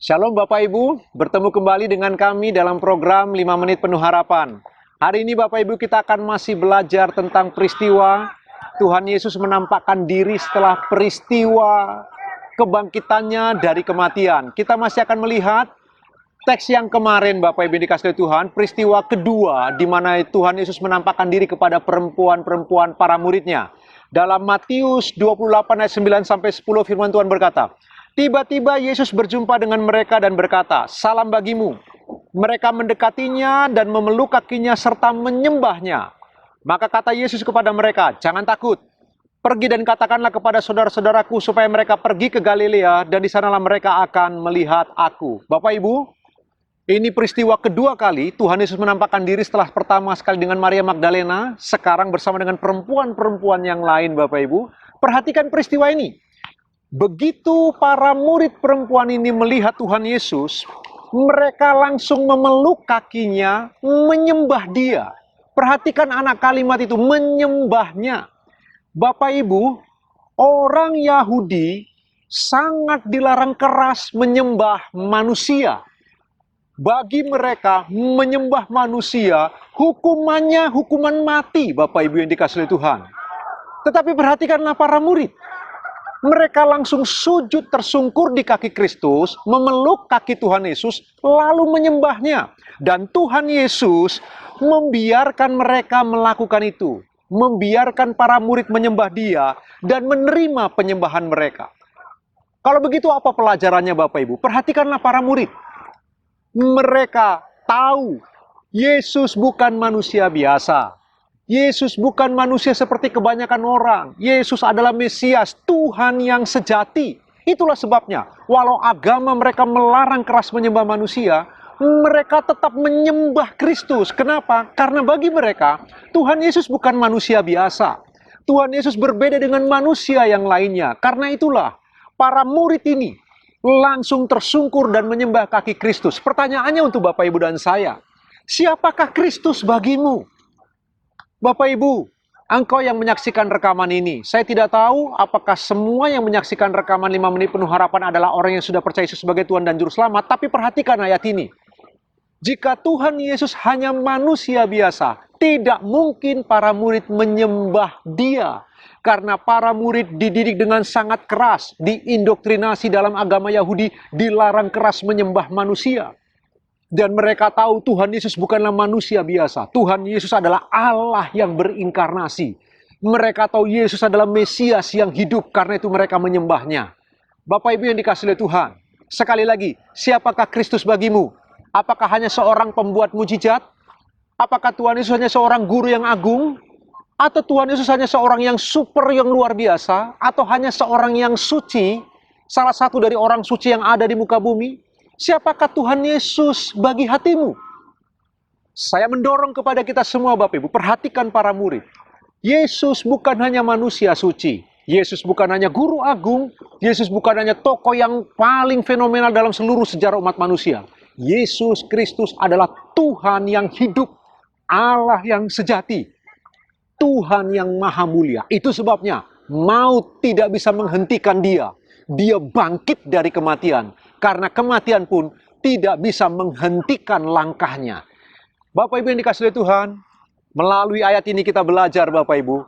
Shalom Bapak Ibu, bertemu kembali dengan kami dalam program 5 Menit Penuh Harapan. Hari ini Bapak Ibu kita akan masih belajar tentang peristiwa Tuhan Yesus menampakkan diri setelah peristiwa kebangkitannya dari kematian. Kita masih akan melihat teks yang kemarin Bapak Ibu dikasih Tuhan, peristiwa kedua di mana Tuhan Yesus menampakkan diri kepada perempuan-perempuan para muridnya. Dalam Matius 28 ayat 9 sampai 10 firman Tuhan berkata, tiba-tiba Yesus berjumpa dengan mereka dan berkata, "Salam bagimu." Mereka mendekatinya dan memeluk kakinya serta menyembahnya. Maka kata Yesus kepada mereka, "Jangan takut. Pergi dan katakanlah kepada saudara-saudaraku supaya mereka pergi ke Galilea dan di sanalah mereka akan melihat aku." Bapak Ibu, ini peristiwa kedua kali Tuhan Yesus menampakkan diri setelah pertama sekali dengan Maria Magdalena, sekarang bersama dengan perempuan-perempuan yang lain Bapak Ibu. Perhatikan peristiwa ini. Begitu para murid perempuan ini melihat Tuhan Yesus, mereka langsung memeluk kakinya, menyembah dia. Perhatikan anak kalimat itu, menyembahnya. Bapak Ibu, orang Yahudi sangat dilarang keras menyembah manusia. Bagi mereka, menyembah manusia, hukumannya hukuman mati, Bapak Ibu yang dikasihi oleh Tuhan. Tetapi perhatikanlah para murid. Mereka langsung sujud tersungkur di kaki Kristus, memeluk kaki Tuhan Yesus, lalu menyembahnya. Dan Tuhan Yesus membiarkan mereka melakukan itu. Membiarkan para murid menyembah dia dan menerima penyembahan mereka. Kalau begitu apa pelajarannya Bapak Ibu? Perhatikanlah para murid. Mereka tahu Yesus bukan manusia biasa. Yesus bukan manusia seperti kebanyakan orang. Yesus adalah Mesias, Tuhan yang sejati. Itulah sebabnya, walau agama mereka melarang keras menyembah manusia, mereka tetap menyembah Kristus. Kenapa? Karena bagi mereka, Tuhan Yesus bukan manusia biasa. Tuhan Yesus berbeda dengan manusia yang lainnya. Karena itulah, para murid ini langsung tersungkur dan menyembah kaki Kristus. Pertanyaannya untuk Bapak Ibu dan saya, siapakah Kristus bagimu? Bapak Ibu, engkau yang menyaksikan rekaman ini, saya tidak tahu apakah semua yang menyaksikan rekaman 5 Menit Penuh Harapan adalah orang yang sudah percaya Yesus sebagai Tuhan dan Juru Selamat, tapi perhatikan ayat ini. Jika Tuhan Yesus hanya manusia biasa, tidak mungkin para murid menyembah dia. Karena para murid dididik dengan sangat keras, diindoktrinasi dalam agama Yahudi, dilarang keras menyembah manusia. Dan mereka tahu Tuhan Yesus bukanlah manusia biasa. Tuhan Yesus adalah Allah yang berinkarnasi. Mereka tahu Yesus adalah Mesias yang hidup, karena itu mereka menyembahnya. Bapak Ibu yang dikasihi oleh Tuhan, sekali lagi, siapakah Kristus bagimu? Apakah hanya seorang pembuat mujizat? Apakah Tuhan Yesus hanya seorang guru yang agung? Atau Tuhan Yesus hanya seorang yang super, yang luar biasa? Atau hanya seorang yang suci? Salah satu dari orang suci yang ada di muka bumi? Siapakah Tuhan Yesus bagi hatimu? Saya mendorong kepada kita semua Bapak Ibu, perhatikan para murid. Yesus bukan hanya manusia suci. Yesus bukan hanya guru agung. Yesus bukan hanya tokoh yang paling fenomenal dalam seluruh sejarah umat manusia. Yesus Kristus adalah Tuhan yang hidup, Allah yang sejati, Tuhan yang maha mulia. Itu sebabnya maut tidak bisa menghentikan dia. Dia bangkit dari kematian. Karena kematian pun tidak bisa menghentikan langkahnya. Bapak Ibu yang dikasihi Tuhan, melalui ayat ini kita belajar Bapak Ibu,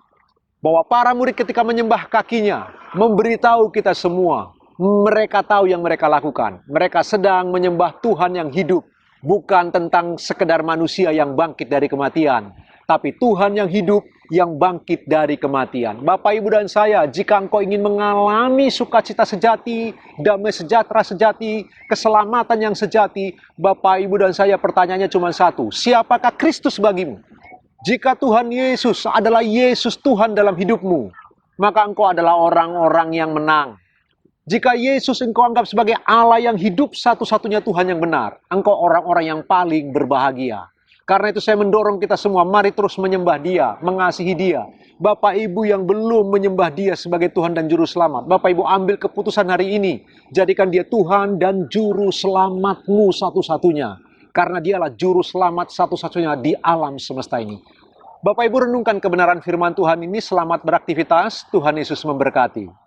bahwa para murid ketika menyembah kakinya, memberitahu kita semua, mereka tahu yang mereka lakukan. Mereka sedang menyembah Tuhan yang hidup, bukan tentang sekedar manusia yang bangkit dari kematian. Tapi Tuhan yang hidup, yang bangkit dari kematian. Bapak, Ibu, dan saya, jika engkau ingin mengalami sukacita sejati, damai sejahtera sejati, keselamatan yang sejati, Bapak, Ibu, dan saya pertanyaannya cuma satu. Siapakah Kristus bagimu? Jika Tuhan Yesus adalah Yesus Tuhan dalam hidupmu, maka engkau adalah orang-orang yang menang. Jika Yesus engkau anggap sebagai Allah yang hidup, satu-satunya Tuhan yang benar, engkau orang-orang yang paling berbahagia. Karena itu saya mendorong kita semua, mari terus menyembah dia, mengasihi dia. Bapak Ibu yang belum menyembah dia sebagai Tuhan dan Juru Selamat, Bapak Ibu ambil keputusan hari ini. Jadikan dia Tuhan dan Juru Selamatmu satu-satunya. Karena dialah Juru Selamat satu-satunya di alam semesta ini. Bapak Ibu renungkan kebenaran firman Tuhan ini, selamat beraktivitas, Tuhan Yesus memberkati.